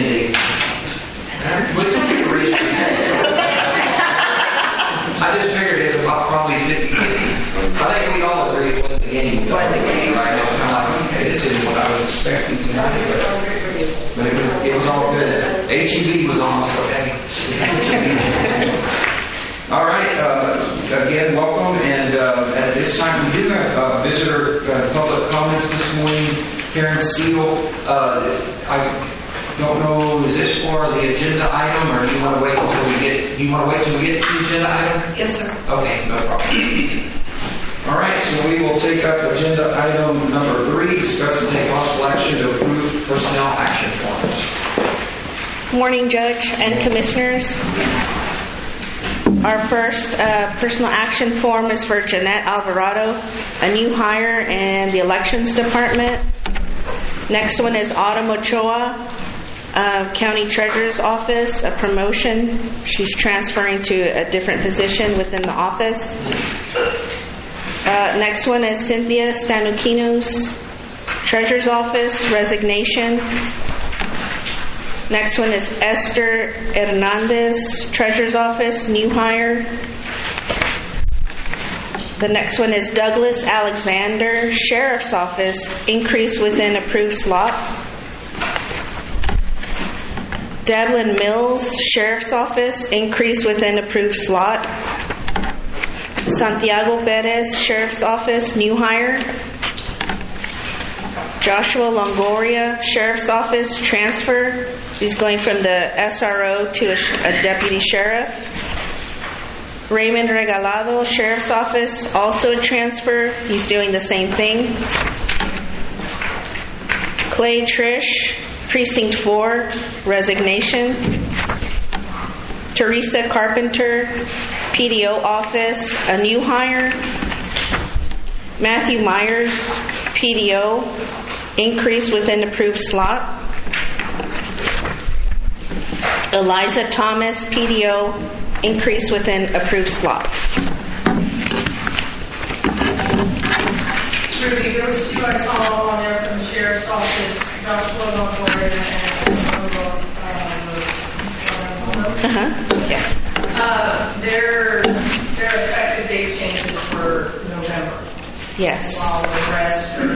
Indy. What's up your raise your hand? I just figured it's about probably 50-50. I think we all agree with the beginning. Right? It's kind of like, okay, this isn't what I was expecting tonight. But it was all good. HEB was almost okay. All right. Again, welcome. And at this time, we do have visitor public comments this morning. Karen Seal, I don't know, is this for the agenda item, or do you want to wait until we get? Do you want to wait until we get to the agenda item? Yes, sir. Okay, no problem. All right, so we will take up agenda item number 3: discuss and take possible action to approve personnel action forms. Morning, Judge and Commissioners. Our first personal action form is for Jeanette Alvarado, a new hire in the Elections Department. Next one is Autumn Ochoa, County Treasurer's Office, a promotion. She's transferring to a different position within the office. Next one is Cynthia Stanukinos, Treasurer's Office, resignation. Next one is Esther Hernandez, Treasurer's Office, new hire. The next one is Douglas Alexander, Sheriff's Office, increase within approved slot. Devlin Mills, Sheriff's Office, increase within approved slot. Santiago Perez, Sheriff's Office, new hire. Joshua Longoria, Sheriff's Office, transfer. He's going from the SRO to a deputy sheriff. Raymond Regalado, Sheriff's Office, also a transfer. He's doing the same thing. Clay Trish, Precinct 4, resignation. Teresa Carpenter, PDO Office, a new hire. Matthew Myers, PDO, increase within approved slot. Eliza Thomas, PDO, increase within approved slot. Ruby, there was 2 I saw on there from the Sheriff's Office, Joshua Longoria and Yes. Their effective date changes for November. Yes. While the rest are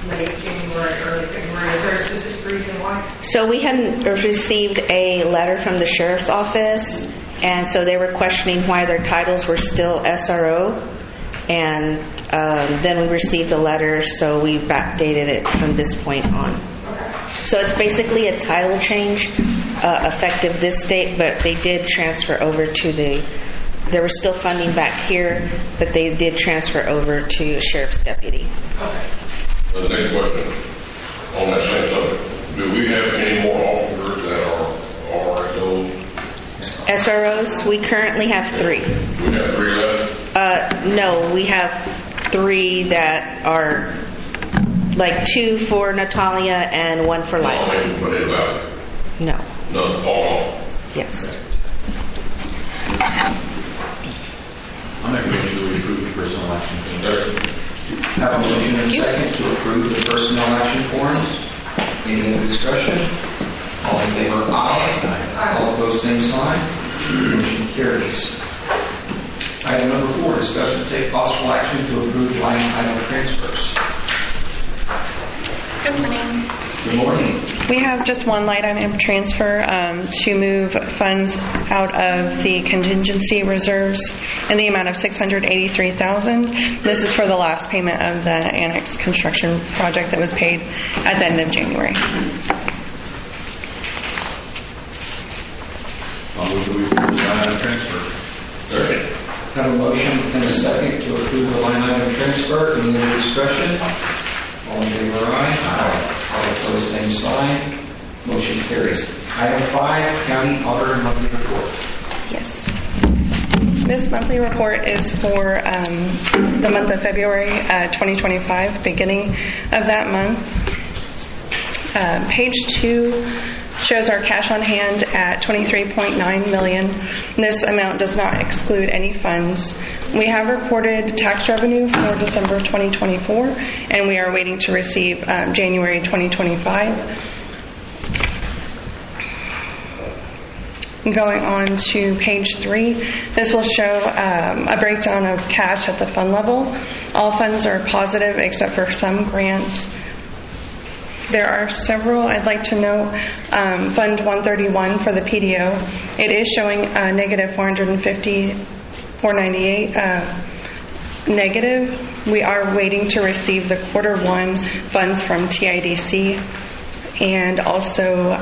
late January, early February. Is there a specific reason why? So we hadn't received a letter from the Sheriff's Office, and so they were questioning why their titles were still SRO, and then we received the letter, so we backdated it from this point on. So it's basically a title change effective this date, but they did transfer over to there was still funding back here, but they did transfer over to a sheriff's deputy. The next question on that same subject: do we have any more officers that are RSOs? SROs, we currently have 3. We have 3 left. No, we have 3 that are like 2 for Natalia and 1 for Lila. But it's left. No. None. All. Yes. I'm not going to approve the personnel action forms. Have a motion and a second to approve the personnel action forms. Any other discussion? All in favor? Aye. All opposed, same sign. Motion carries. Item number 4: discuss and take possible action to approve line item transfers. Good morning. Good morning. We have just one line item transfer to move funds out of the contingency reserves in the amount of $683,000. This is for the last payment of the annex construction project that was paid at the end of January. I'll move the line item transfer. Second. Have a motion and a second to approve the line item transfer. Any other discussion? All in favor? Aye. All opposed, same sign. Motion carries. Item 5: County Auditor Monthly Report. Yes. This monthly report is for the month of February 2025, beginning of that month. Page 2 shows our cash on hand at $23.9 million. This amount does not exclude any funds. We have reported tax revenue for December 2024, and we are waiting to receive January 2025. Going on to page 3, this will show a breakdown of cash at the fund level. All funds are positive except for some grants. There are several I'd like to note. Fund 131 for the PDO, it is showing a negative 498 negative. We are waiting to receive the Q1 funds from TIDC, and also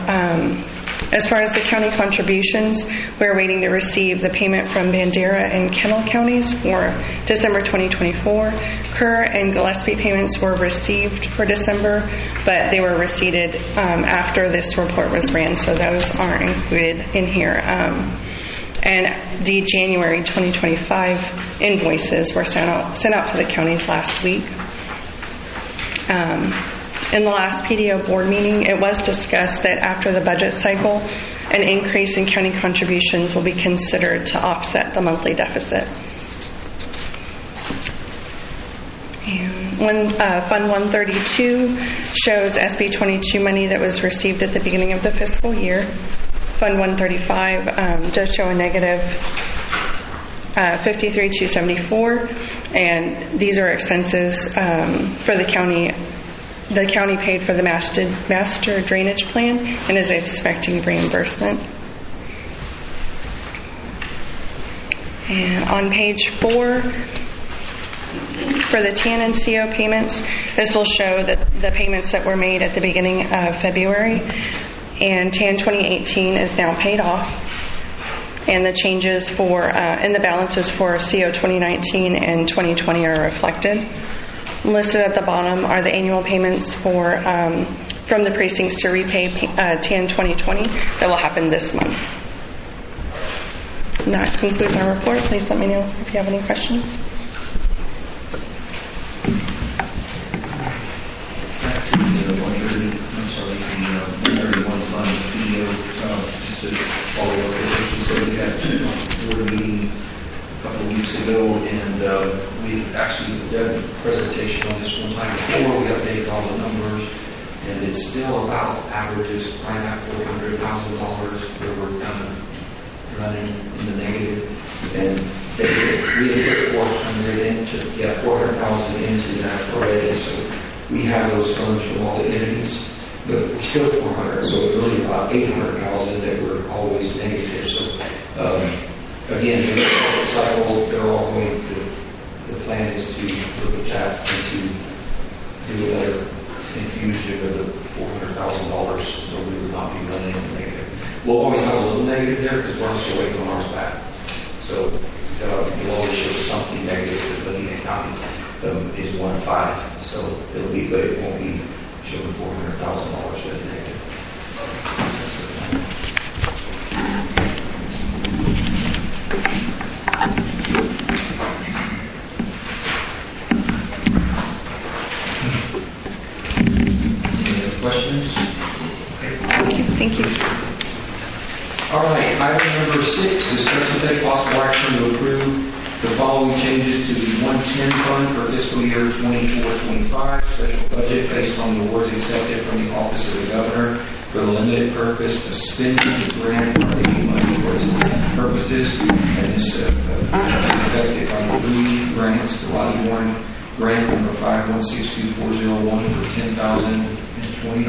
as far as the county contributions, we're waiting to receive the payment from Bandera and Kennel counties for December 2024. Kerr and Gillespie payments were received for December, but they were receipted after this report was ran, so those aren't included in here. And the January 2025 invoices were sent out to the counties last week. In the last PDO board meeting, it was discussed that after the budget cycle, an increase in county contributions will be considered to offset the monthly deficit. And Fund 132 shows SB 22 money that was received at the beginning of the fiscal year. Fund 135 does show a negative 53,274, and these are expenses for the county. The county paid for the master drainage plan and is expecting reimbursement. And on page 4, for the TAN and CO payments, this will show that the payments that were made at the beginning of February, and TAN 2018 is now paid off, and the changes for and the balances for CO 2019 and 2020 are reflected. Listed at the bottom are the annual payments for from the precincts to repay TAN 2020 that will happen this month. And that concludes our report. Please let me know if you have any questions. The 131 fund PDO, just to follow up with what you said, we had a board meeting a couple of weeks ago, and we actually done a presentation on this one time before. We updated all the numbers, and it's still about averages right at $400,000 where we're kind of running in the negative. And we had put 400,000 into that already, so we have those funds from all the entities, but we're still 400, so it's really about 800,000 that we're always negative. So again, the cycle, they're all going to, the plan is to look at that and to do another infusion of the $400,000, so we will not be running negative. We'll always have a little negative there because we're also waiting on ours back. So you'll always show something negative because Medina County is 1.5, so it'll be, but it won't be showing $400,000 as negative. Any other questions? Okay. Thank you. All right, item number 6, discuss and take possible action to approve the following changes to the 110 fund for fiscal year 24-25 special budget based on the awards accepted from the Office of the Governor for the limited purpose of spending the grant funding money towards purposes, and this effective on 3 grants, the Lobby 1 grant number 5162401 for $10,020,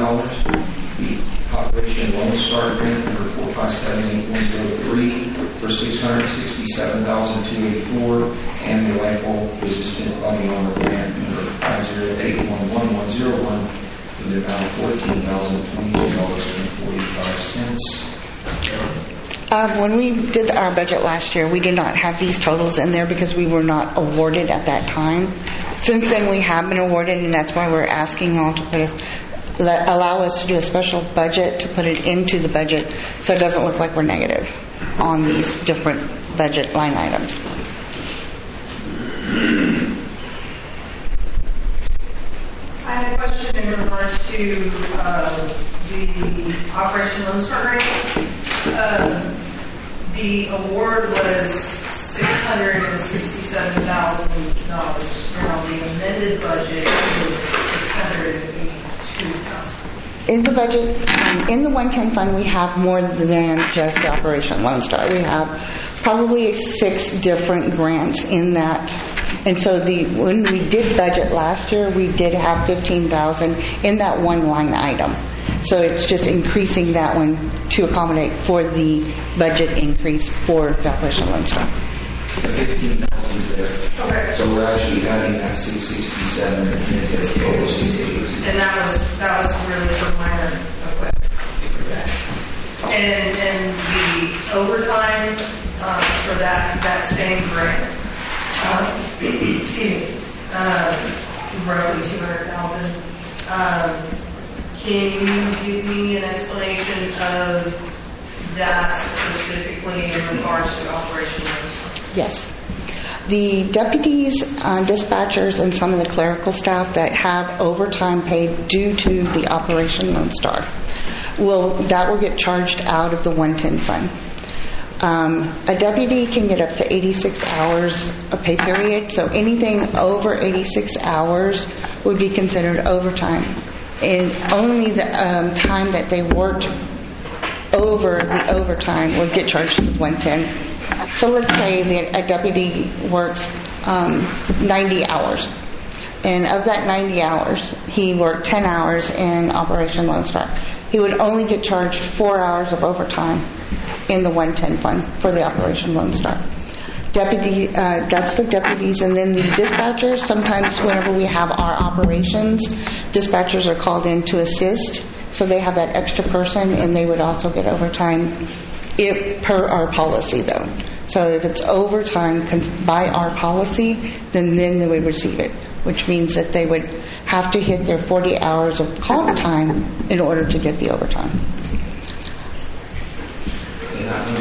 the Operation Lone Star grant number 4578103 for $667,284, and the Rifle Resistant Body Armor grant number 5081101 for the amount of $14,028.45. When we did our budget last year, we did not have these totals in there because we were not awarded at that time. Since then, we have been awarded, and that's why we're asking y'all to allow us to do a special budget to put it into the budget so it doesn't look like we're negative on these different budget line items. I had a question in regards to the Operation Lone Star grant. The award was $667,000. Now the amended budget is $682,000. In the budget, in the 110 fund, we have more than just the Operation Lone Star. We have probably 6 different grants in that. And so when we did budget last year, we did have $15,000 in that one line item. So it's just increasing that one to accommodate for the budget increase for the Operation Lone Star. The 15,000 is there. Okay. So we're actually adding that 667 into the total 680. And that was really for minor equipment. And the overtime for that same grant, excuse me, roughly 200,000. Can you give me an explanation of that specifically in regards to Operation Lone Star? Yes. The deputies, dispatchers, and some of the clerical staff that have overtime paid due to the Operation Lone Star will get charged out of the 110 fund. A deputy can get up to 86 hours a pay period, so anything over 86 hours would be considered overtime. And only the time that they worked over the overtime would get charged to the 110. So let's say that a deputy works 90 hours. And of that 90 hours, he worked 10 hours in Operation Lone Star. He would only get charged 4 hours of overtime in the 110 fund for the Operation Lone Star. That's the deputies. And then the dispatchers, sometimes whenever we have our operations, dispatchers are called in to assist. So they have that extra person, and they would also get overtime per our policy, though. So if it's overtime by our policy, then they would receive it, which means that they would have to hit their 40 hours of comp time in order to get the overtime. And I know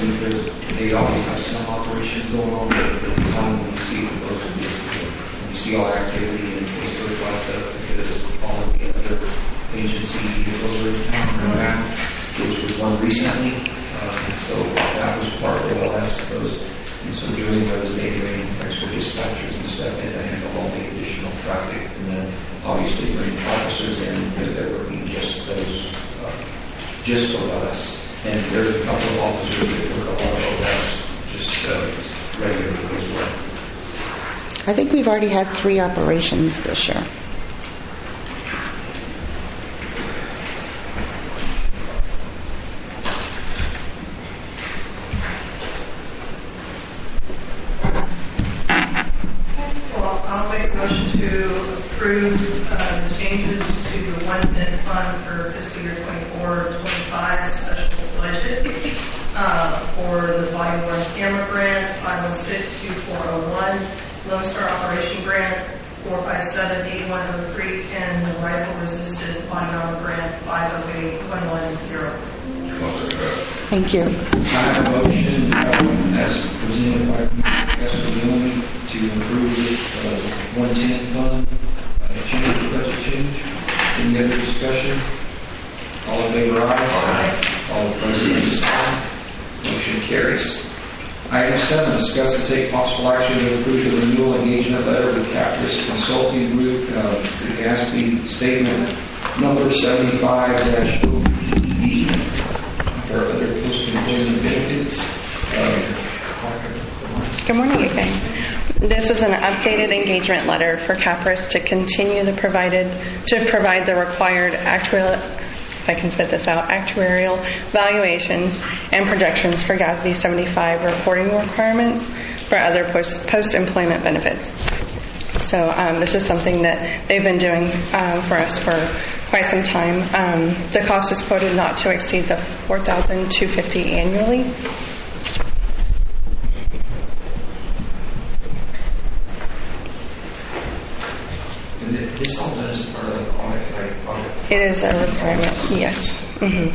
they always have some operations going on, but at the time when you see those, when you see all the activity and Facebook lights up because all of the other agency vehicles are in town around, which was one recently. So that was part of the LS. And so doing those, they bring extra dispatchers and stuff in to handle all the additional traffic, and then obviously bring officers in because they're working just for us. And there's a couple of officers that work a lot of OS just regularly as well. I think we've already had 3 operations this year. I'll make a motion to approve the changes to the 110 fund for fiscal year 24-25 special budget for the Volume 1 camera grant 516-2401, Lone Star Operation Grant 457-8103, and the rifle resistant body grant 508-110. Thank you. I have a motion as presented by Commissioner Devine to approve the 110 fund change, the budget change. Any other discussion? All in favor, aye. All opposed, same sign. Motion carries. Item 7, discuss and take possible action to approve the renewal engagement letter with Capris Consulting Group, the GASB statement number 75-OPEB for other post-employment benefits. Good morning again. This is an updated engagement letter for Capris to continue to provide the required actuarial valuations and projections for GASB 75 reporting requirements for other post-employment benefits. So this is something that they've been doing for us for quite some time. The cost is quoted not to exceed the $4,250 annually. And this all done as part of the audit. It is a requirement, yes. Mm-hmm.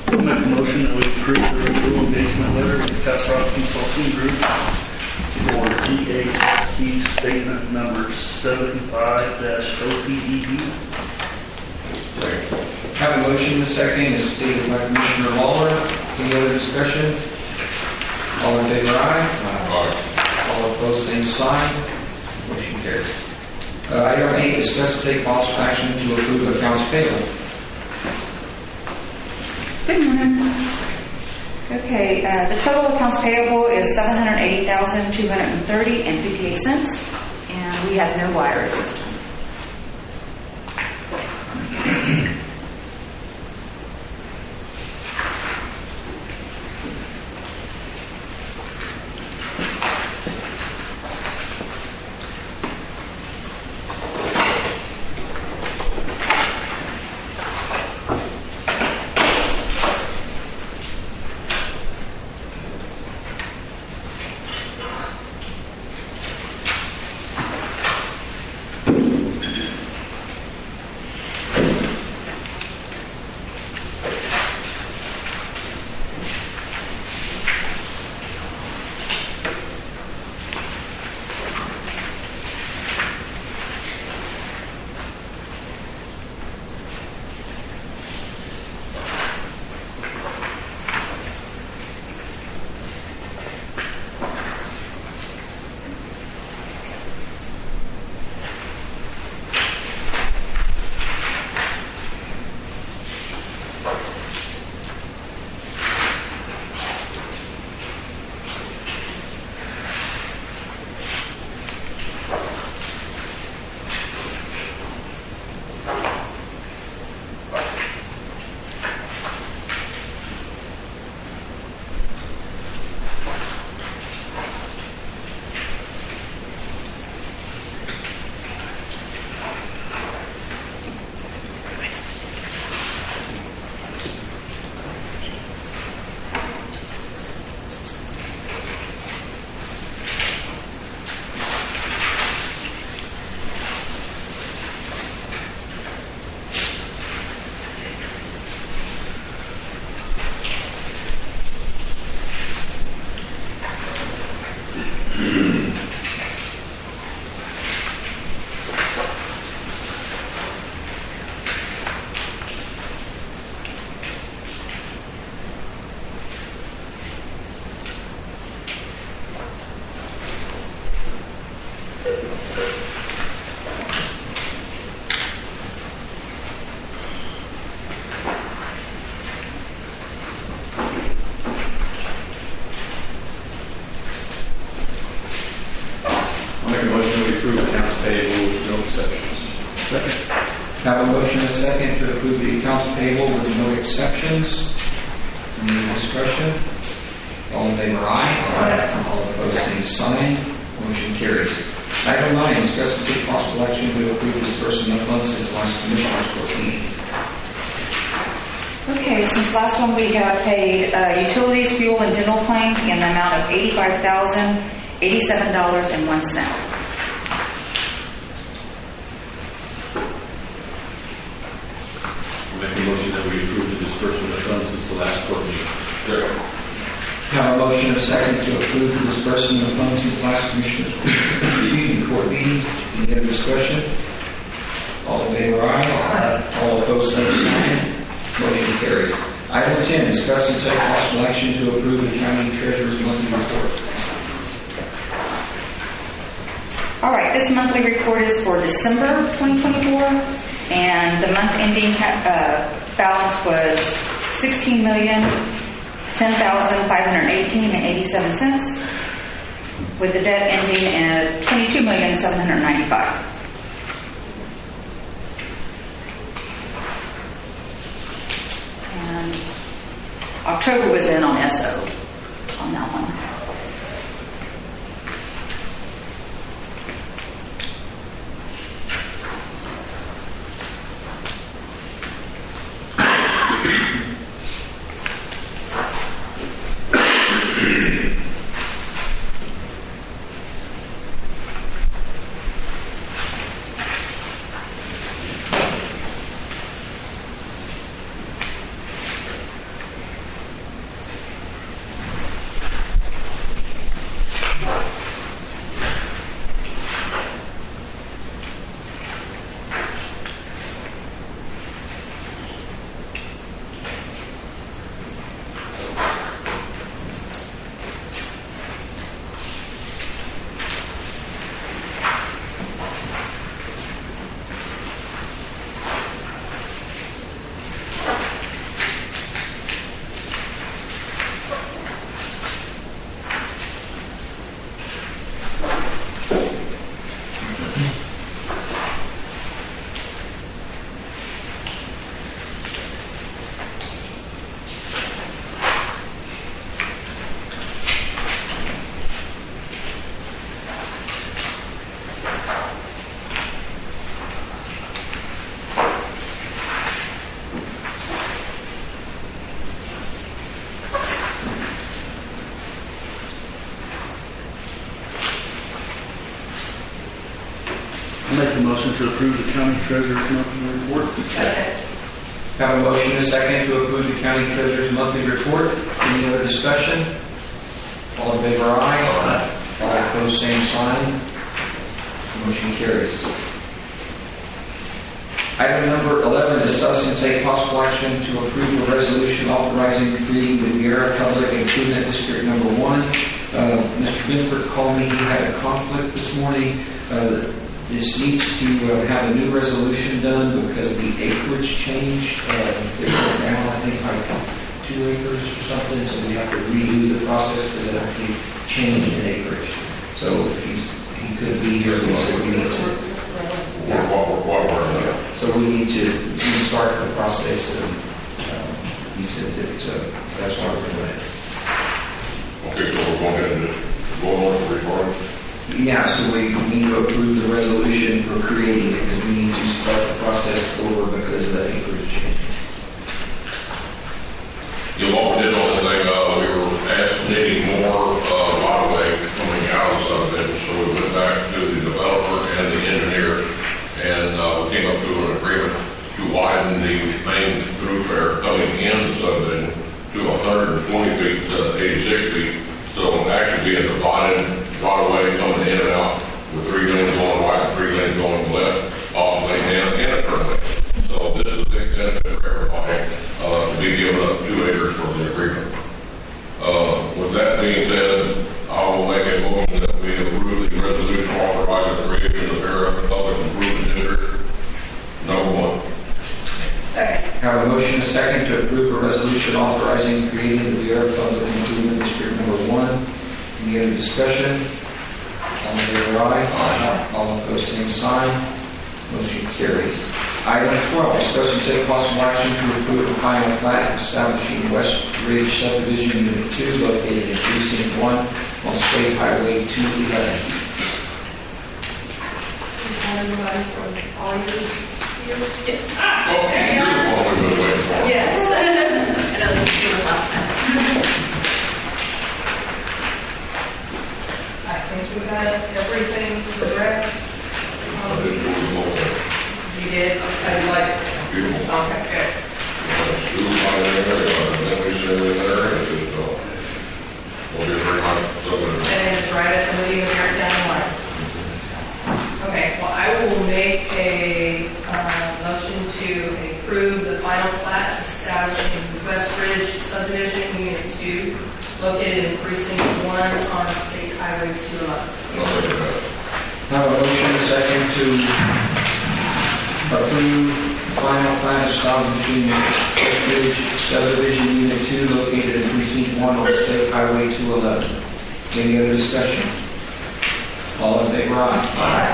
I'll make a motion that we approve the renewal engagement letter with Capris Consulting Group for GASB statement number 75-OPEB. Have a motion in a second as stated by Commissioner Lawler. Any other discussion? All in favor, aye. All opposed, same sign. Motion carries. Item 8, discuss and take possible action to approve accounts payable. Good morning. Okay, the total accounts payable is $780,230.58, and we have no wires this time. Have a motion and a second to approve the accounts payable with no exceptions. Any discussion? All in favor, aye. Aye. All opposed, same sign. Motion carries. Item 9, discuss and take possible action to approve disbursement of funds since last Commissioners Court meeting. Okay, since last one we have paid utilities, fuel, and dental claims in the amount of $85,087.01. Make a motion that we approve the disbursement of funds since the last court meeting. Have a motion and a second to approve the disbursement of funds since last Commissioners Court meeting. Any other discussion? All in favor, aye. Aye. All opposed, same sign. Motion carries. Item 10, discuss and take possible action to approve the county treasurer's monthly report. All right, this monthly report is for December 2024, and the month ending balance was $16,010,518.87, with the debt ending at $22,795,000. And October was in on SO on that one. motion to approve the county treasurer's monthly report. Have a motion and a second to approve the county treasurer's monthly report. Any other discussion? All in favor, aye. All opposed, same sign. Motion carries. Item number 11, discuss and take possible action to approve a resolution authorizing creating the Vieira Public Improvement District Number 1. Mr. Binford called me. He had a conflict this morning. This needs to have a new resolution done because the acreage changed. They went down, I think, by 2 acres or something, so we have to redo the process because it actually changed in acreage. So he could be here, we said we need to. So we need to restart the process, and he said that that's why we're doing it. Okay, so we're going ahead and just go on with the report. Yeah, so we need to approve the resolution for creating it because we need to start the process over because of that acreage change. Yeah, what we did on this thing, we were needing more right-of-way coming out of the subdivision, so we went back to the developer and the engineer and came up to an agreement to widen the main thoroughfare coming in the subdivision to 120 feet to 86 feet. So actually being divided right-of-way coming in and out with 3 lanes going right and 3 lanes going left, off lane and a turn lane. So this is a big benefit for everybody to be given up 2 acres for the agreement. With that being said, I will make a motion that we approve the resolution authorizing the creation of the Vieira Public Improvement District Number 1. Second. Have a motion and a second to approve a resolution authorizing creating the Vieira Public Improvement District Number 1. Any other discussion? All in favor, aye. All opposed, same sign. Motion carries. Item 12, discuss and take possible action to approve the final plat establishing West Ridge Subdivision Unit 2 located in Precinct 1 on State Highway 211. Yes. Okay, you're the one we've been waiting for. Yes. I know this is the last time. I think we got everything correct. You did? Okay, like. Beautiful. Okay, good. Then we said we're there, and just, we'll get very much subdivision. And it's right at the Medina County down the line. Okay, well, I will make a motion to approve the final plat establishing West Ridge Subdivision Unit 2 located in Precinct 1 on State Highway 211. I'll second that. Have a motion and a second to approve final plat establishing West Ridge Subdivision Unit 2 located in Precinct 1 on State Highway 211. Any other discussion? All in favor, aye.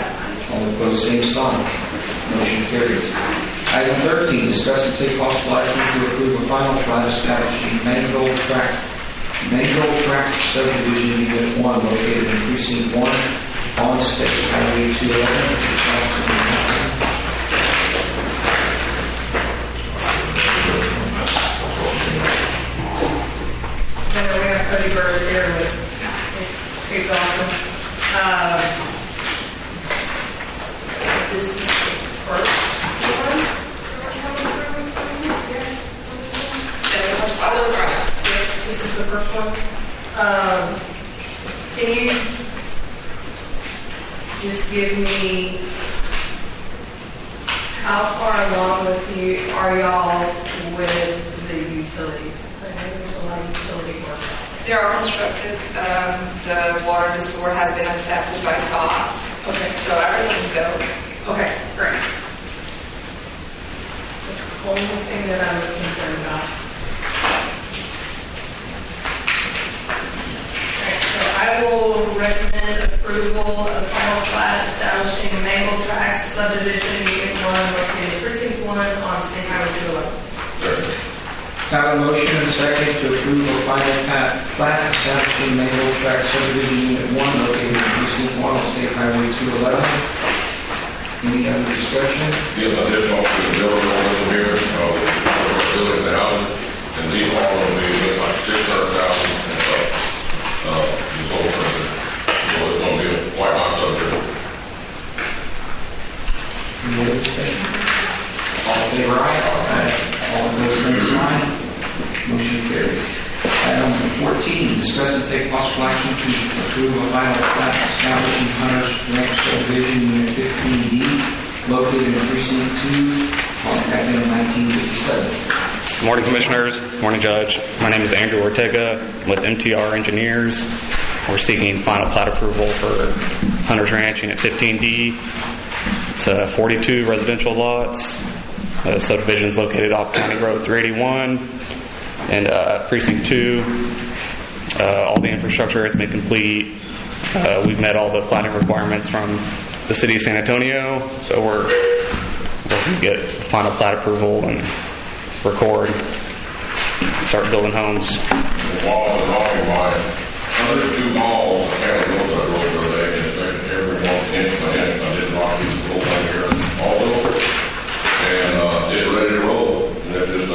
All opposed, same sign. Motion carries. Item 13, discuss and take possible action to approve a final plat establishing Mangold Tract Subdivision Unit 1 located in Precinct 1 on State Highway 211. We have Cody Burrs here with Kate Dawson. This is the first one. This is the first one. Can you just give me how far along with you are y'all with the utilities? I know there's a lot of utility work. They are constructed. The water and sewer have been accepted by SOX. Okay. So everything's go. Okay, great. That's the only thing that I was concerned about. Alright, so I will recommend approval of the final plat establishing Mangold Tract Subdivision Unit 1 located in Precinct 1 on State Highway 211. Have a motion and a second to approve a final plat establishing Mangold Tract Subdivision Unit 1 located in Precinct 1 on State Highway 211. Any other discussion? Yes, I did talk to the builder over here, building the house, and these all going to be like $600,000 this whole project. So it's going to be quite nice subdivision. Any other discussion? All in favor, aye. All opposed, same sign. Motion carries. Item 14, discuss and take possible action to approve a final plat establishing Hunter's Ranch subdivision unit 15D located in precinct 2 on FM 1957. Good morning, Commissioners. Good morning, Judge. My name is Andrew Ortega with MTR Engineers. We're seeking final plat approval for Hunter's Ranch Unit 15D. It's 42 residential lots. The subdivision is located off County Road 381 and Precinct 2. All the infrastructure has been complete. We've met all the platting requirements from the City of San Antonio, so we're going to get final plat approval and record, start building homes. While I was walking by, other two malls, I can't remember what I wrote the other day, inspected every 1 inch by inch. I did not use the whole thing here also. And it's ready to roll. And it's just,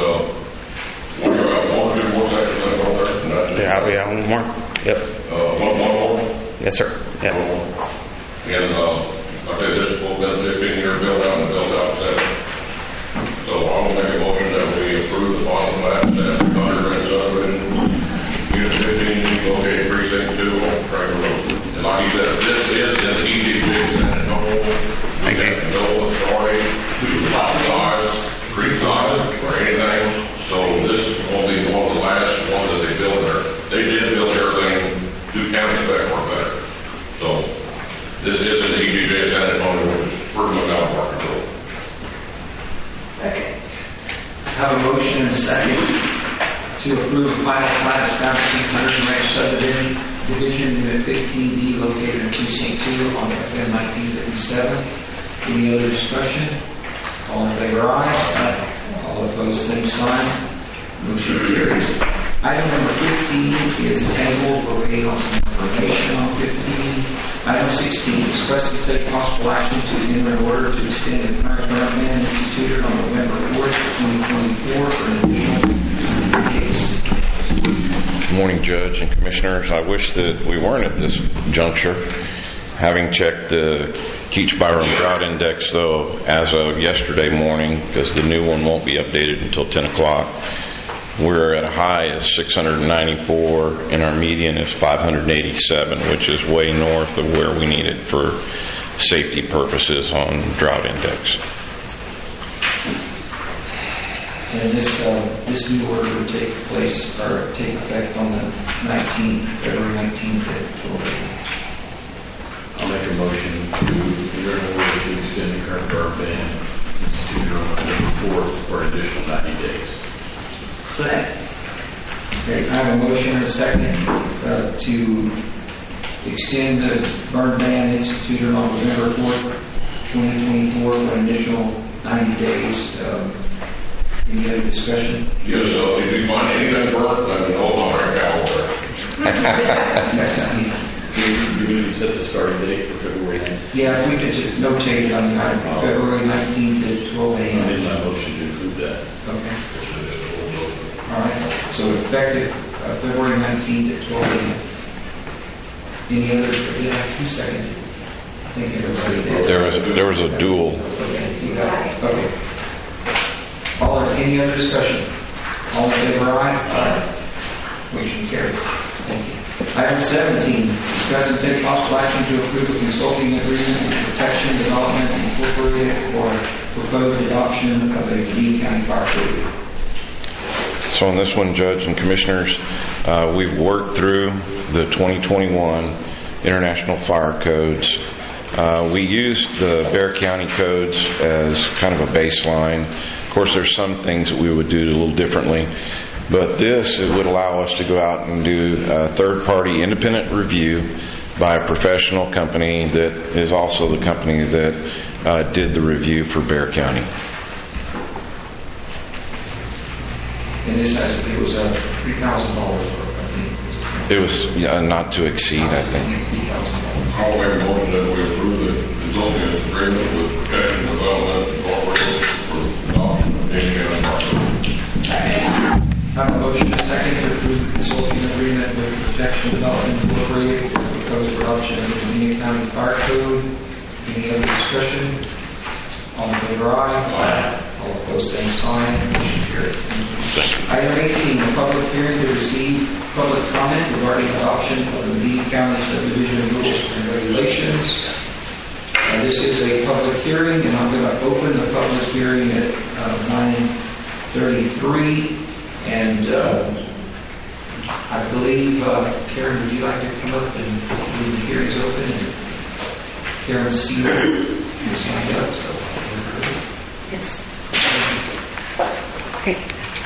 what do you got, 1 or 2 more sections left over there? Yeah, one more. Yep. One more? Yes, sir. Yeah. And I tell you, this is what been 15-year build out and built out set. So I'm going to make a motion that we approve the final plat that Hunter Ranch subdivision unit 15 located precinct 2 on Cracker Road. And like you said, this is in the EDP San Antonio. We have no authority to lot size, creek size, or anything. So this is going to be one of the last ones that they built there. They did build everything 2 counties back or better. So this is in the EDP San Antonio, which is pretty much out of our control. Have a motion and a second to approve the final plat establishing Hunter's Ranch subdivision unit 15D located in precinct 2 on FM 1957. Any other discussion? All in favor, aye. All opposed, same sign. Motion carries. Item number 15 is tabled. We're waiting on some information on 15. Item 16, discuss and take possible action to enter an order to extend the current grant ban instituted on November 4th, 2024 for an additional case. Good morning, Judge and Commissioners. I wish that we weren't at this juncture. Having checked the Keach-Byram drought index, though, as of yesterday morning, because the new one won't be updated until 10 o'clock, we're at a high of 694, and our median is 587, which is way north of where we need it for safety purposes on drought index. And this new order would take place or take effect on the 19th, February 19th at 12 a.m. I'll make a motion to enter an order to extend the current burn ban instituted on November 4th for an additional 90 days. Second. Okay, I have a motion and a second to extend the burn ban instituted on November 4th, 2024 for an additional 90 days. Any other discussion? Yes, if you find anything burnt, then hold on right now. Yes, I mean, Do we need to set the starting date for February 9th? yeah, if we could just notate it on the item, February 19th at 12 I made a.m. my motion to approve that. Okay. All right. So effective February 19th at 12 a.m. Any other? Did I have 2 seconds? I think it was already there. There was a dual. Okay. You got it. Okay. Any other discussion? All in favor, aye? Aye. Motion carries. Thank you. Item 17, discuss and take possible action to approve a consulting agreement with Protection Development Incorporated for proposed adoption of a Medina County Fire Code. So on this one, Judge and Commissioners, we've worked through the 2021 International Fire Codes. We used the Bexar County codes as kind of a baseline. Of course, there's some things that we would do a little differently, but this, it would allow us to go out and do a third-party independent review by a professional company that is also the company that did the review for Bexar County. And this has, it was $3,000 for a company. It was not to exceed, I think. I'll make a motion that we approve the consulting agreement with Protection Development Incorporated for adoption of Medina County Fire Code. I have a motion and a second to approve the consulting agreement with Protection Development Incorporated for proposed adoption of the Medina County Fire Code. Any other discussion? All in favor, aye. All opposed, same sign. Motion carries. Thank you. Item 18, a public hearing to receive public comment regarding adoption of the Medina County subdivision rules and regulations. This is a public hearing, and I'm going to open the public hearing at 9:33. And I believe, Karen, would you like to come up and leave the hearings open? And Karen Seaver, you signed up, so. Yes. Okay.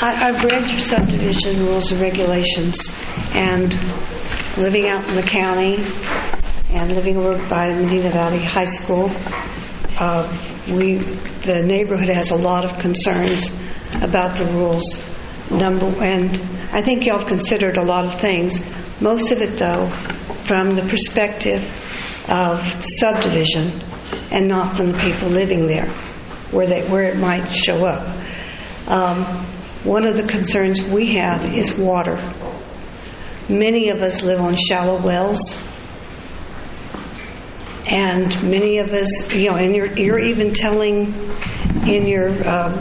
I've read your subdivision rules and regulations, and living out in the county and living over by Medina Valley High School, the neighborhood has a lot of concerns about the rules. And I think y'all have considered a lot of things. Most of it, though, from the perspective of the subdivision and not from the people living there, where it might show up. One of the concerns we have is water. Many of us live on shallow wells, and many of us, and you're even telling in your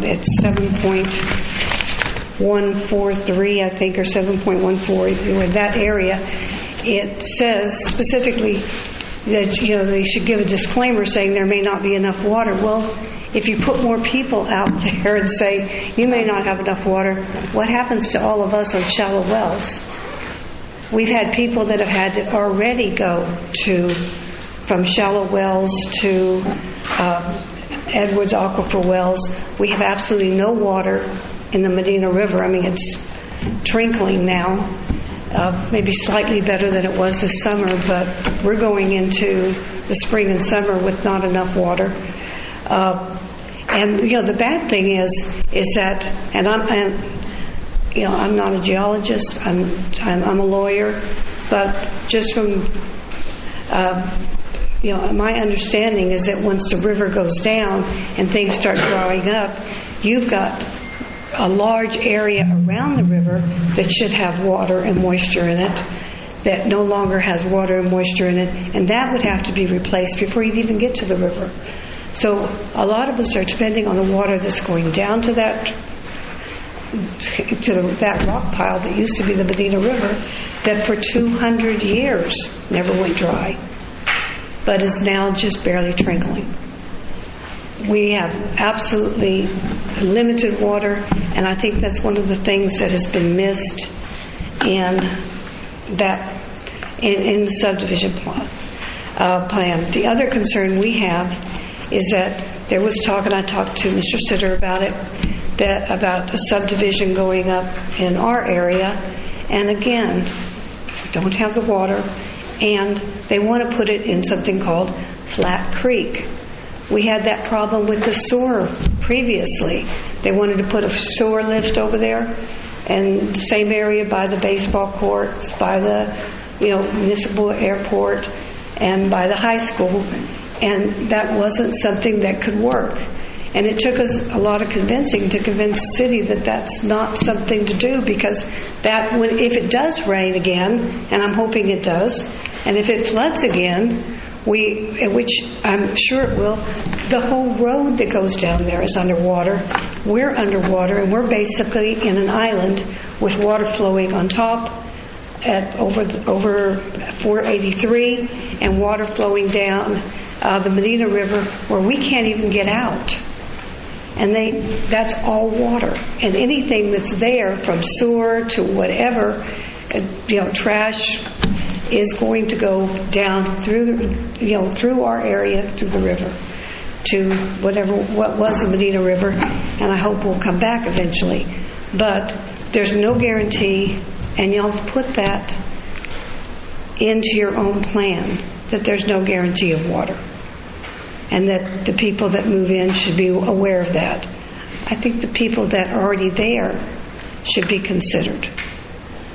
it's 7.143, I think, or 7.14, in that area, it says specifically that they should give a disclaimer saying there may not be enough water. Well, if you put more people out there and say you may not have enough water, what happens to all of us on shallow wells? We've had people that have had to already go from shallow wells to Edwards Aquifer wells. We have absolutely no water in the Medina River. I mean, it's trickling now, maybe slightly better than it was this summer, but we're going into the spring and summer with not enough water. And the bad thing is that, and I'm not a geologist. I'm a lawyer, but just from my understanding is that once the river goes down and things start drying up, you've got a large area around the river that should have water and moisture in it that no longer has water and moisture in it, and that would have to be replaced before you'd even get to the river. So a lot of us are depending on the water that's going down to that rock pile that used to be the Medina River, that for 200 years never went dry, but is now just barely trickling. We have absolutely limited water, and I think that's one of the things that has been missed in the subdivision plan. The other concern we have is that there was talk, and I talked to Mr. Sitter about it, about a subdivision going up in our area, and again, we don't have the water, and they want to put it in something called Flat Creek. We had that problem with the sewer previously. They wanted to put a sewer lift over there, and the same area by the baseball courts, by the municipal airport, and by the high school, and that wasn't something that could work. And it took us a lot of convincing to convince the city that that's not something to do, because if it does rain again, and I'm hoping it does, and if it floods again, which I'm sure it will, the whole road that goes down there is underwater. We're underwater, and we're basically in an island with water flowing on top at over 483, and water flowing down the Medina River where we can't even get out. And that's all water. And anything that's there, from sewer to whatever, trash, is going to go down through our area to the river, to what was the Medina River, and I hope will come back eventually. But there's no guarantee, and y'all have put that into your own plan, that there's no guarantee of water, and that the people that move in should be aware of that. I think the people that are already there should be considered.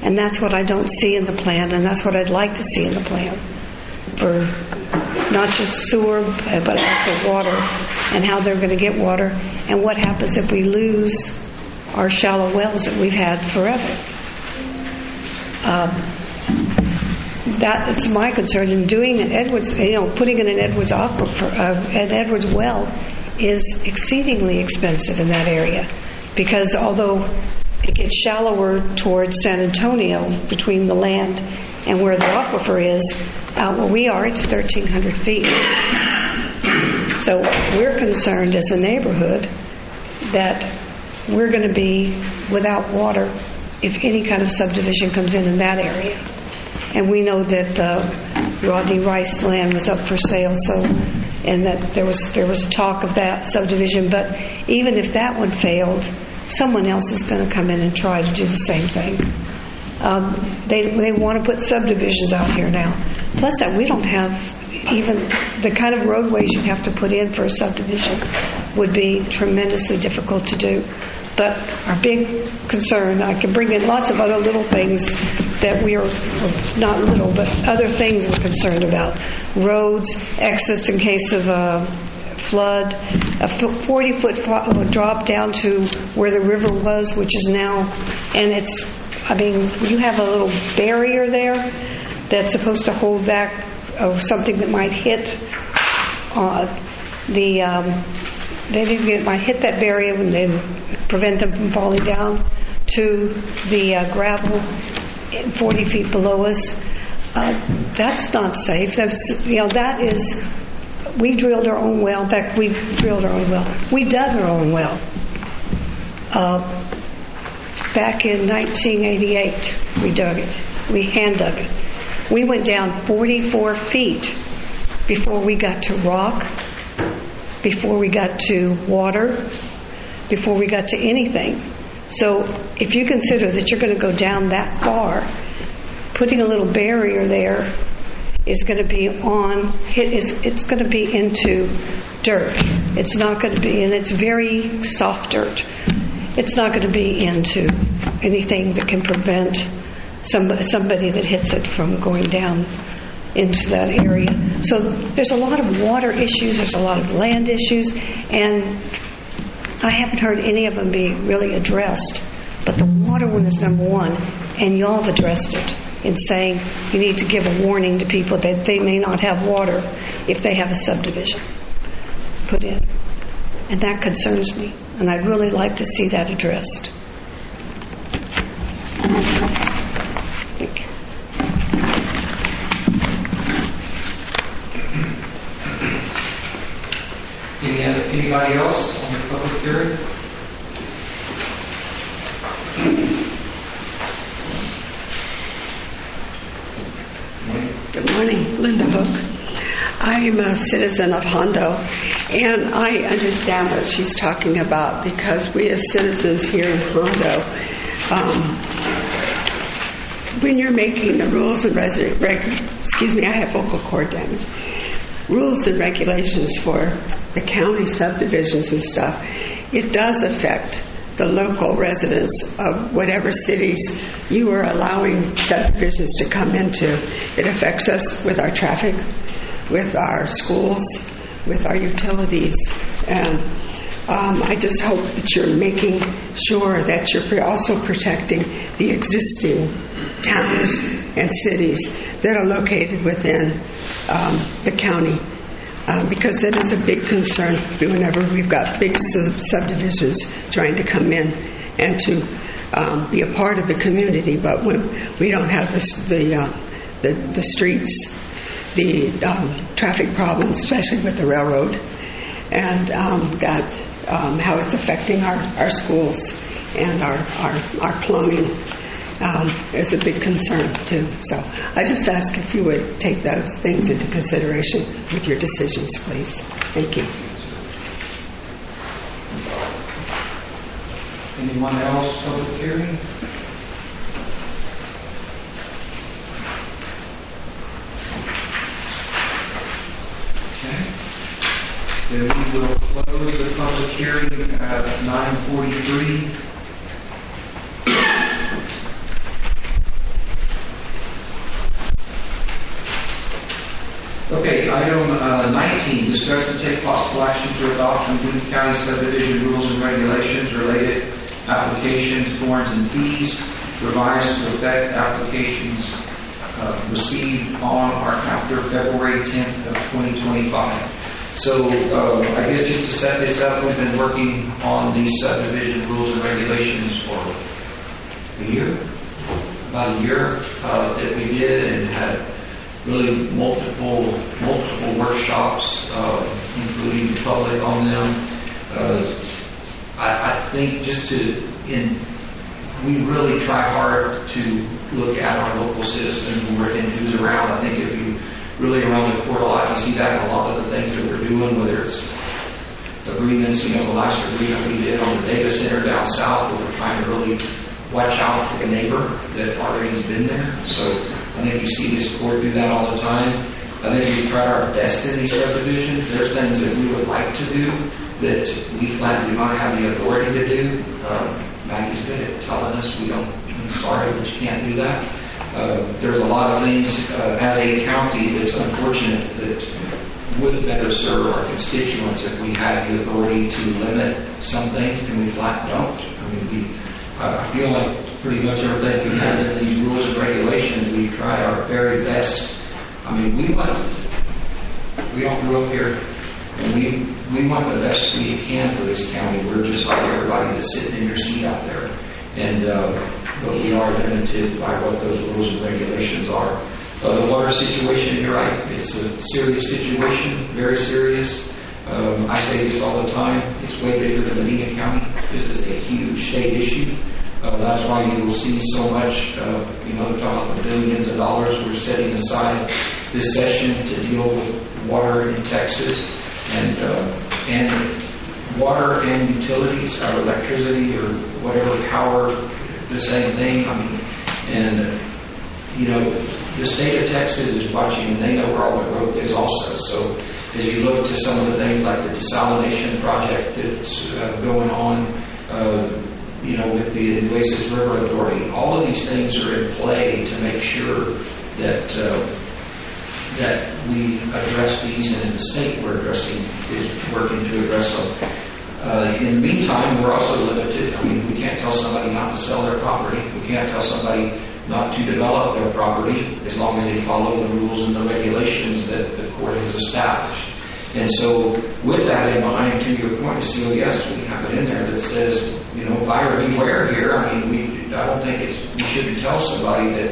And that's what I don't see in the plan, and that's what I'd like to see in the plan, for not just sewer, but also water, and how they're going to get water, and what happens if we lose our shallow wells that we've had forever. That's my concern in doing an Edwards, putting in an Edwards aquifer, an Edwards well, is exceedingly expensive in that area, because although it gets shallower towards San Antonio between the land and where the aquifer is, out where we are, it's 1,300 feet. So we're concerned as a neighborhood that we're going to be without water if any kind of subdivision comes in that area. And we know that Rodney Rice land was up for sale, and that there was talk of that subdivision. But even if that one failed, someone else is going to come in and try to do the same thing. They want to put subdivisions out here now. Plus that we don't have even the kind of roadways you'd have to put in for a subdivision would be tremendously difficult to do. But our big concern, I can bring in lots of other little things that we are, not little, but other things we're concerned about. Roads, exits in case of flood, a 40-foot drop down to where the river was, which is now, and it's, you have a little barrier there that's supposed to hold back something that might hit it might hit that barrier and then prevent them from falling down to the gravel 40 feet below us. That's not safe. That is, we drilled our own well. In fact, we drilled our own well. We dug our own well. Back in 1988, we dug it. We hand dug it. We went down 44 feet before we got to rock, before we got to water, before we got to anything. So if you consider that you're going to go down that far, putting a little barrier there is going to be it's going to be into dirt. It's not going to be, and it's very soft dirt. It's not going to be into anything that can prevent somebody that hits it from going down into that area. So there's a lot of water issues, there's a lot of land issues, and I haven't heard any of them be really addressed. But the water one is number one, and y'all have addressed it in saying you need to give a warning to people that they may not have water if they have a subdivision put in. And that concerns me, and I'd really like to see that addressed. Thank you. Anybody else on the public hearing? Good morning, Linda Book. I'm a citizen of Hondo, and I understand what she's talking about because we as citizens here in Hondo, when you're making the rules and I have vocal cord damage. Rules and regulations for the county subdivisions and stuff, it does affect the local residents of whatever cities you are allowing subdivisions to come into. It affects us with our traffic, with our schools, with our utilities. And I just hope that you're making sure that you're also protecting the existing towns and cities that are located within the county, because it is a big concern whenever we've got big subdivisions trying to come in and to be a part of the community, but when we don't have the streets, the traffic problems, especially with the railroad, and how it's affecting our schools and our plumbing is a big concern too. So I just ask if you would take those things into consideration with your decisions, please. Thank you. Anyone else public hearing? Okay. Then we will close the public hearing at 9:43. Okay, item 19, discuss and take possible action to adopt Medina County subdivision rules and regulations related applications, forms, and fees, revised to affect applications received on or after February 10th of 2025. So I guess just to set this up, we've been working on these subdivision rules and regulations for about a year that we did, and had really multiple workshops, including the public on them. I think we really try hard to look at our local citizens and who's around. I think if you really around the court a lot, you see that in a lot of the things that we're doing, whether it's agreements, the last agreement we did on the data center down south, where we're trying to really watch out for the neighbor that already has been there. So I think you see this court do that all the time. I think we try our best in these subdivisions. There's things that we would like to do that we flat do not have the authority to do. Maggie's good at telling us I'm sorry, but you can't do that. There's a lot of things as a county that's unfortunate that would better serve our constituents if we had the authority to limit some things, and we flat don't. I feel like pretty much everything we have in these rules and regulations, we try our very best. We all grew up here, and we want the best we can for this county. We're just like everybody that's sitting in your seat out there, but we are limited by what those rules and regulations are. The water situation, you're right, it's a serious situation, very serious. I say this all the time, it's way bigger than Medina County. This is a huge state issue. That's why you will see so much, we're talking about billions of dollars we're setting aside this session to deal with water in Texas, and water and utilities, our electricity or whatever power, the same thing. The state of Texas is watching, and they know where all the growth is also. So as you look to some of the things like the desalination project that's going on, with the Nueces River Authority, all of these things are in play to make sure that we address these, and as the state is working to address them. In the meantime, we're also limited. We can't tell somebody not to sell their property. We can't tell somebody not to develop their property as long as they follow the rules and the regulations that the court has established. And so with that in mind, to your point, yes, we have it in there that says, buyer beware here. I don't think we shouldn't tell somebody that,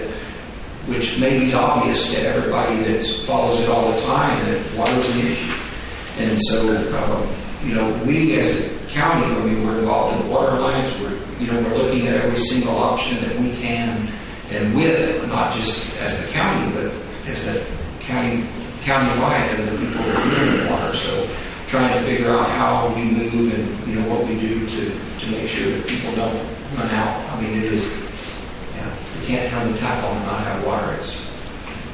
which may be obvious to everybody that follows it all the time, that water's an issue. And so, we as a county, we're involved in the water alliance, we're looking at every single option that we can, and with, not just as the county, but as a countywide and the people that are doing the water. So trying to figure out how we move and, what we do to make sure that people don't run out. It is, we can't turn the tap on and not have water. It's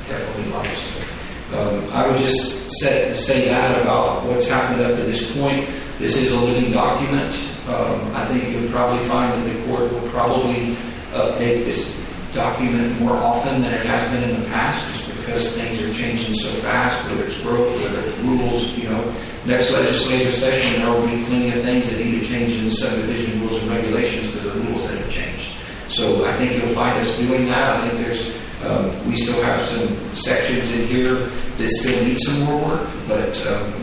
definitely life. I would just say that about what's happened up to this point. This is a living document. I think you'll probably find that the court will probably update this document more often than it has been in the past, just because things are changing so fast, whether it's growth, whether it's rules. Next legislative session, there will be plenty of things that need to change in the subdivision rules and regulations because of the rules that have changed. So I think you'll find us doing that. I think we still have some sections in here that still need some more work, but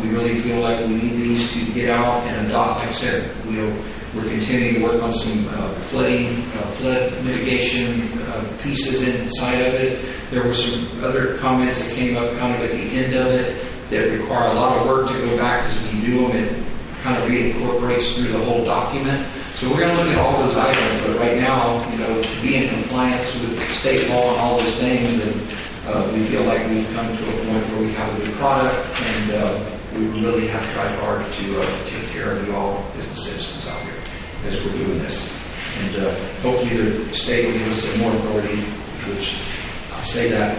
we really feel like we need these to get out and adopt. Like I said, we're continuing to work on some flood mitigation pieces inside of it. There were some other comments that came up kind of at the end of it that require a lot of work to go back, because when you do them, it kind of reincorporates through the whole document. So we're going to look at all those items, but right now, to be in compliance with state law and all those things, and we feel like we've come to a point where we have a good product, and we really have tried hard to take care of you all as the citizens out here as we're doing this. And hopefully the state will give us some more authority, which I say that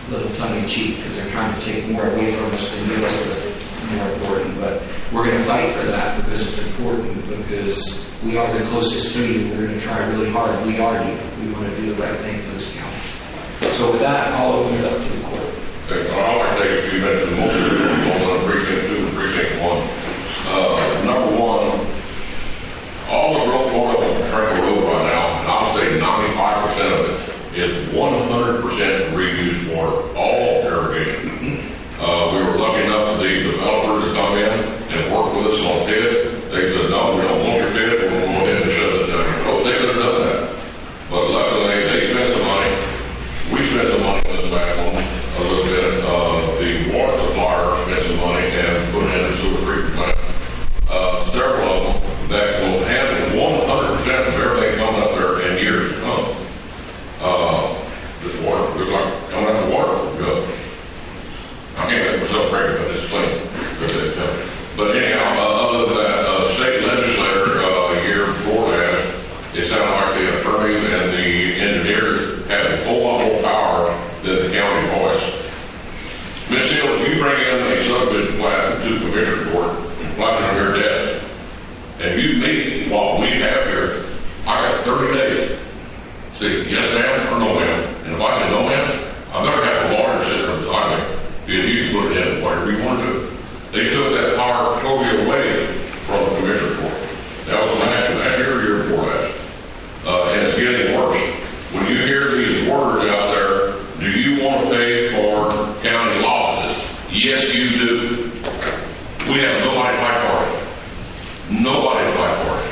a little tongue-in-cheek because they're trying to take more away from us and give us more authority. But we're going to fight for that because it's important, because we are the closest to you. We're going to try really hard. We are you. We want to do the right thing for this county. So with that, I'll open it up to the court. Okay, I'd like to take a few minutes to most of you on precinct 2 and precinct 1. Number 1, all the growth going up on Trenton Road right now, and I'll say 95% of it, is 100% reused water, all irrigation. We were lucky enough for the developer to come It sounded like the attorneys and the engineers had a whole lot more power than the county voice. Ms. Seal, if you bring in a subdivision plan to the Commissioner Court, flapping on your desk, and you meet what we have here, I got 30 days. Say yes ma'am or no ma'am. And if I say no ma'am, I better have a lawyer sit there beside me. Because you can put it in whatever you want to do. They took that power totally away from the Commissioner Court. That was last year or year before last. And it's getting worse. When you hear these words out there, do you want to pay for county losses? Yes, you do. We have nobody to fight for it. Nobody to fight for it.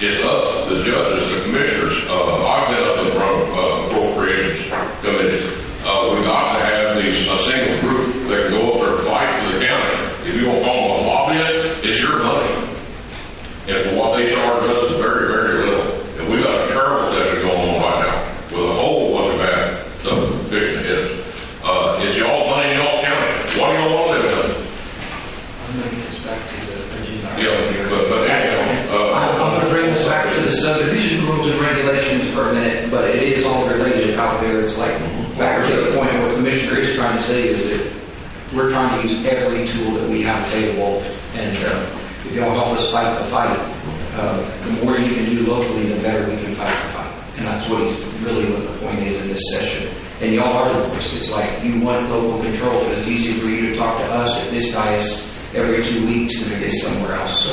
It's us, the judges, the commissioners. I've been up in front of appropriations committee. We've got to have a single group that can go up there and fight for the county. If you want to call them a lobbyist, it's your money. And for what they charge us is very, very little. And we've got a terrible session going on right now with a whole bunch of bad subdivision hits. It's y'all money in y'all county. What do y'all want to live in? I'm going to get this back to the agenda. Yeah, but anyhow, I'm going to bring this back to the subdivision rules and regulations for a minute, but it is all related out there. It's like, back to the point what the commissioner is trying to say is that we're trying to use every tool that we have available, and if y'all help us fight the fight, the more you can do locally, the better we can fight the fight. And that's what the point is in this session. And y'all are the voice. It's like you want local control, but it's easy for you to talk to us if this guy is every 2 weeks than it is somewhere else.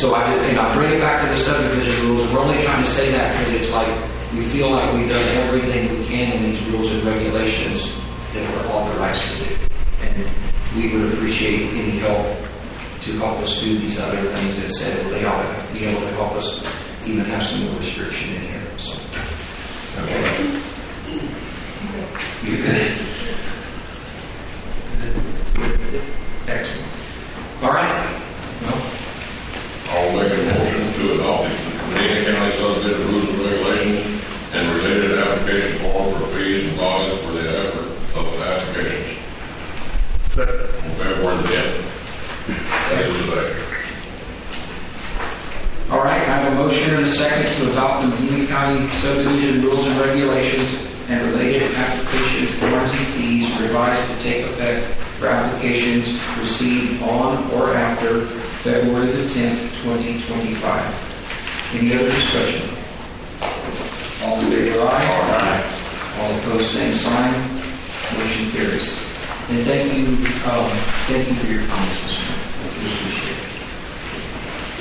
So I bring it back to the subdivision rules. We're only trying to say that because it's like we feel like we've done everything we can in these rules and regulations that we're authorized to do. And we would appreciate any help to help us do these other things that said they ought to be able to help us even have some more restriction in here. So, okay. You're good. Excellent. All right. Well, I'll make a motion to adopt the Medina County subdivision rules and regulations and related application form for fees and bonds for the effort of the applications. Second. On February the 10th. That is today. all right, I have a motion and a second to adopt the Medina County subdivision rules and regulations and related application forms and fees revised to take effect for applications received on or after February the 10th, 2025. Any other discussion? All in favor, aye? Aye. All opposed, same sign. Motion carries. And thank you for your comments this morning. We appreciate it.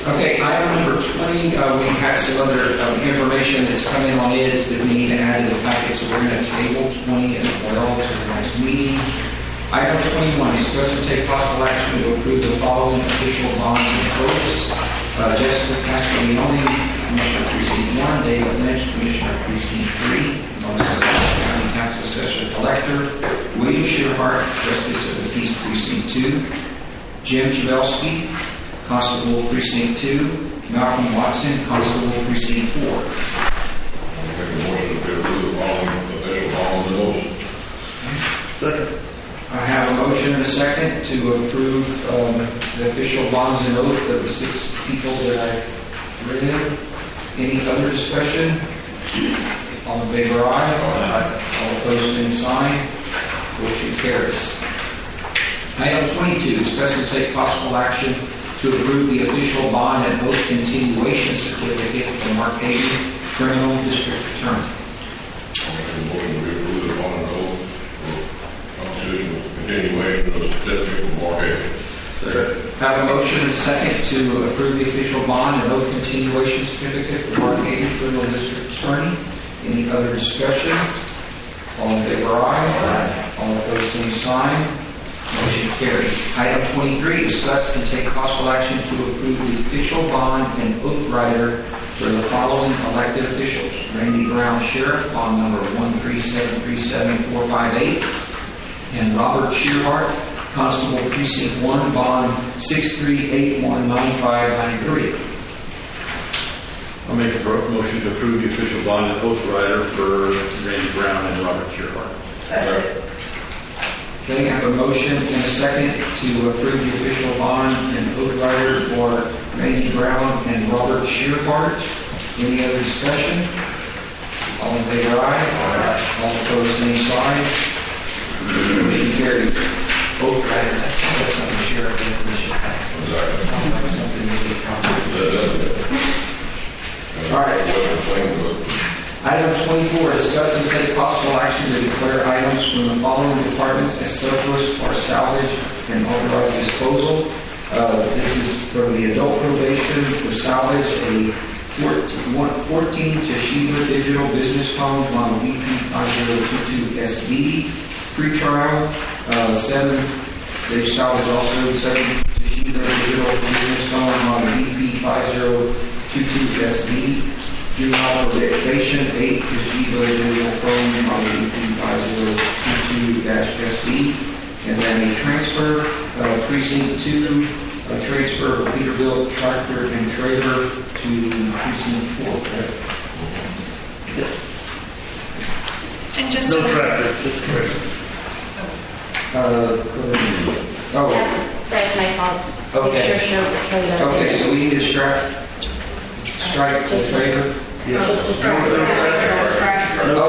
Okay, item number 20, we have some other information that's come in on it that we need to add to the packet, so we're going to table 20 and 12 to the next meeting. Item 21, discuss and take possible action to approve the following official bonds and oaths. Jessica Castiglione, Commissioner Precinct 1, David Lynch, Commissioner Precinct 3, Melissa County Tax Assessor Collector, William Shearhart, Justice of the Peace Precinct 2, Jim Javelski, Constable Precinct 2, Malcolm Watson, Constable Precinct 4. I'll make a motion to approve the following official bonds and oaths. Second. I have a motion and a second to approve the official bonds and oath of the 6 people that I read. Any other discussion? All in favor, aye. Aye. All opposed, same sign. Motion carries. Item 22, discuss and take possible action to approve the official bond and oath continuation certificate for Mark Hayden, Criminal District Attorney. I'll make a motion to approve the bond and oath for constitutional continuation of the certificate for Mark Hayden. Have a motion and a second to approve the official bond and oath continuation certificate for Mark Hayden, Criminal District Attorney. Any other discussion? All in favor, aye. Aye. All opposed, same sign. Motion carries. Item 23, discuss and take possible action to approve the official bond and oath rider for the following elected officials: Randy Brown, Sheriff, bond number 1373745, and Robert Shearhart, Constable Precinct 1, bond 63819593. I'll make a motion to approve the official bond and oath rider for Randy Brown and Robert Shearhart. Second. Okay, I have a motion and a second to approve the official bond and oath rider for Randy Brown and Robert Shearhart. Any other discussion? All in favor, aye. All opposed, same sign. Motion carries. Vote right. That's something the sheriff and commission have. Sounds like something that they probably. All right. Item 24, discuss and take possible action to declare items from the following departments as surplus or salvage and authorize disposal. This is for the adult probation for salvage, a 14 Toshiba digital business phone model BP5022SD. Pre-trial, 7. They salvage also 7 Toshiba digital business phone model BP5022SD. Juvenile probation, 8 Toshiba digital phone model BP5022-SD. And then a transfer, precinct 2, a transfer of Peterbilt tractor and trailer to precinct 4. Yes. And just No tractor, just trailer. That's my fault. Okay. Make sure the trailer. Okay, so we need to strike the trailer. Yes. Oh,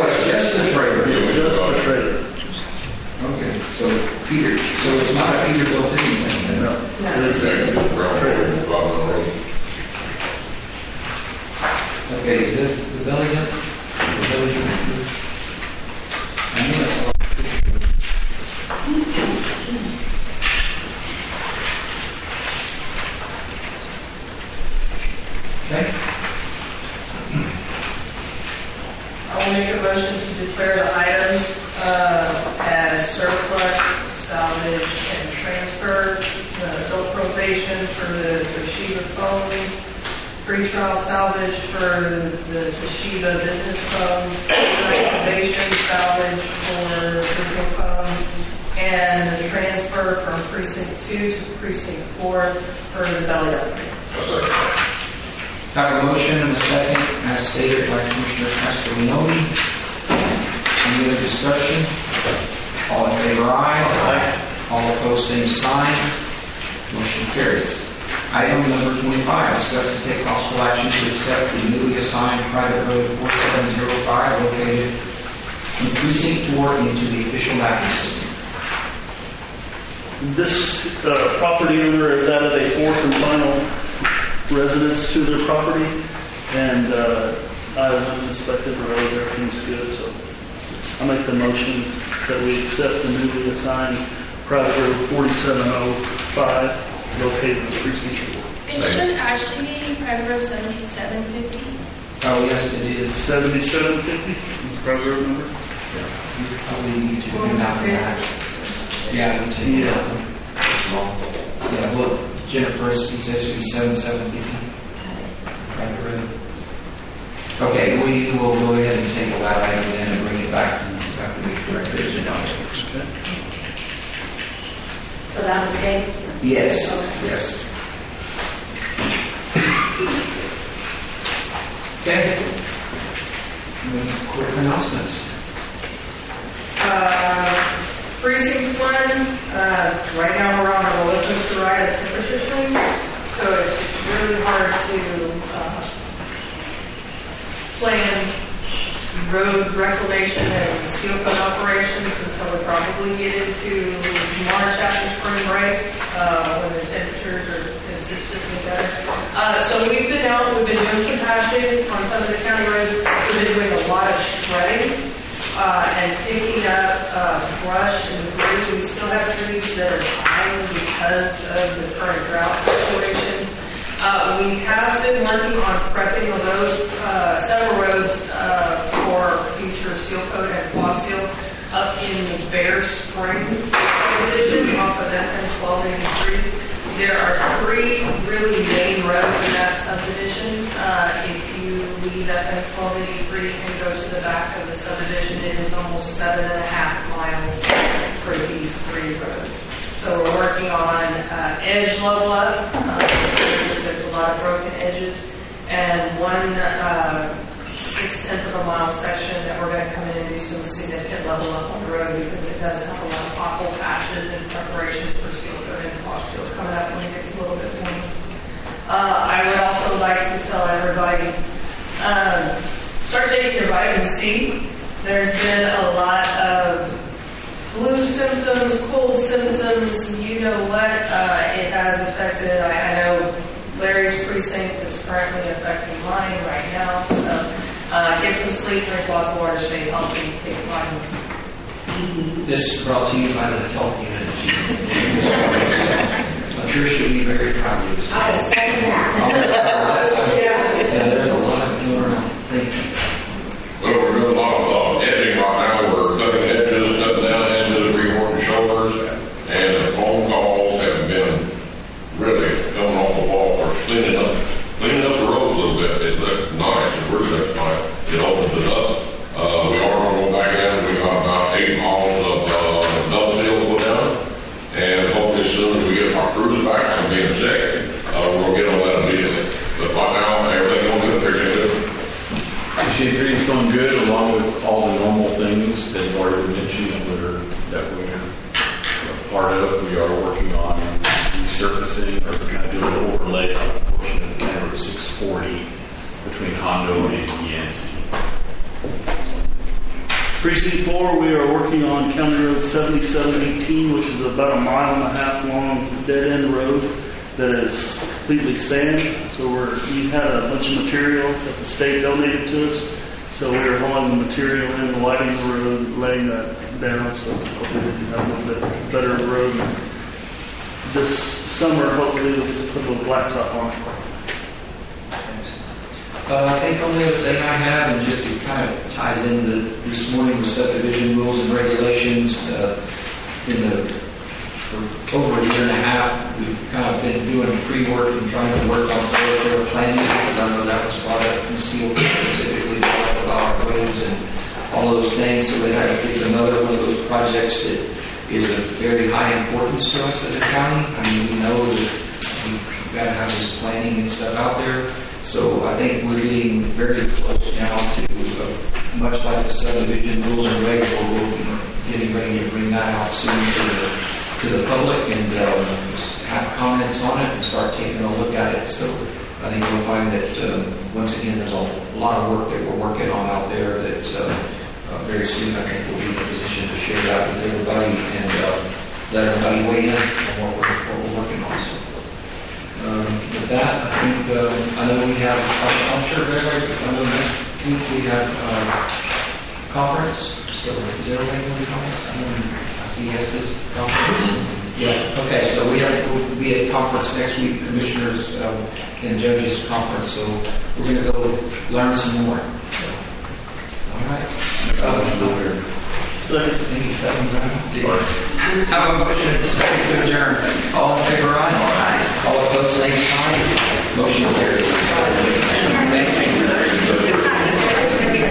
it's just the trailer. Just the trailer. Okay, so it's not a Peterbilt anything. No. It is a trailer. Okay, is this the belly gun? The belly gun? I knew I saw a picture. Okay. I will make a motion to declare the items as surplus, salvage, and transfer. The adult probation for the Toshiba phones, pre-trial salvage for the Toshiba business phones, probation salvage for digital phones, and the transfer from precinct 2 to precinct 4 for the belly up. I have a motion and a second, as stated by Commissioner Castellini. Any other discussion? All in favor, aye. Aye. All opposed, same sign. Motion carries. Item number 25, discuss and take possible action to accept the newly assigned private road 4705 located in precinct 4 into the official mapping system. This property owner has added a fourth and final residence to their property, and I went and inspected the roads, everything's good, so I make the motion that we accept the newly assigned private road 4705 located in precinct 4. It should actually be private road 7750. Oh, yes, it is. 7750, private road number? Yeah, you probably need to do that. Yeah, we take it out. Yeah, well, Jennifer, he says it would be 7750. Private road. Okay, we will go ahead and table that item then and bring it back after we correct it. Okay. So that was good? Yes, Okay. yes. Okay. Quick announcements. Precinct 1, right now we're on a roller coaster ride of temperature swings, so it's really hard to plan road reclamation and seal coat operations until we probably get into March after spring break, when the temperatures are consistently better. So we've been doing some patching on some of the county roads. We've been doing a lot of shredding. And picking up brush and debris. We still have trees that are dying because of the current drought situation. We have been working on prepping the road, several roads for future seal coat and flock seal up in the Bear Spring subdivision off of FN1283. There are 3 really main roads in that subdivision. If you leave FN1283 and go to the back of the subdivision, it is almost 7.5 miles for these 3 roads. So we're working on edge level up. There's a lot of broken edges, and one 6/10 of a mile section that we're going to come in and do some significant level up on the road because it does have a lot of pothole patches in preparation for seal coat and flock seal coming up when it gets a little bit warm. I would also like to tell everybody Start taking your vitamin C. There's been a lot of flu symptoms, cold symptoms, you know what. It has affected, I know Larry's precinct is currently affecting mine right now. So get some sleep, drink lots of water, stay healthy, take vitamins. This is brought to you by the Health Unit. I'm sure she'll be very proud of you. I was saying that. Yeah, there's a lot of going around. Thank you. Well, we're doing a lot of edging right now. We're cutting edges, cutting down edges, reworking shoulders, and the phone calls have been really coming off the wall for cleaning up the road a little bit. It looks nice. It really looks nice. It opens it up. We are going to go back in. We got about 8 miles of double seal to go down. And hopefully as soon as we get our crews back from being sick, we'll get on that immediately. But right now, everything's going good. Pretty good. Everything's going good, along with all the normal things that you've already mentioned that we're part of. We are working on resurfacing or kind of doing an overlay on a portion of County Road 640 between Hondo and Yancey. Precinct 4, we are working on County Road 7718, which is about 1.5 miles long dead-end road that is completely sand. So we had a bunch of material that the state donated to us. So we are hauling the material in, lighting the road, laying that down. So hopefully we can have a little bit better road. This summer, hopefully we'll just put a little blacktop on it. I think the only other thing I have, and just it kind of ties into this morning with subdivision rules and regulations, for over 1.5 years, we've kind of been doing pre-work and trying to work on thoroughfare planning, because I know that was brought up in SEAL specifically about our roads and all those things. So it's another one of those projects that is of very high importance to us as a county. I mean, we know that we've got to have this planning and stuff out there. So I think we're getting very close now to, much like the subdivision rules and regs, we're getting ready to bring that out soon to the public and have comments on it and start taking a look at it. So I think we'll find that, once again, there's a lot of work that we're working on out there that very soon I think we'll be in a position to share that with everybody and let everybody weigh in on what we're working on. So, with that, I think, I know we have, I'm sure everybody, I know next week we have conference. So is everybody going to conference? I see yeses. Conference? Yeah. Okay, so we'll be at conference next week, commissioners and judges conference. So we're going to go learn some more. So, all right. How about motion to adjourn? All in favor, aye. All opposed, same sign. Motion carries. Thank you.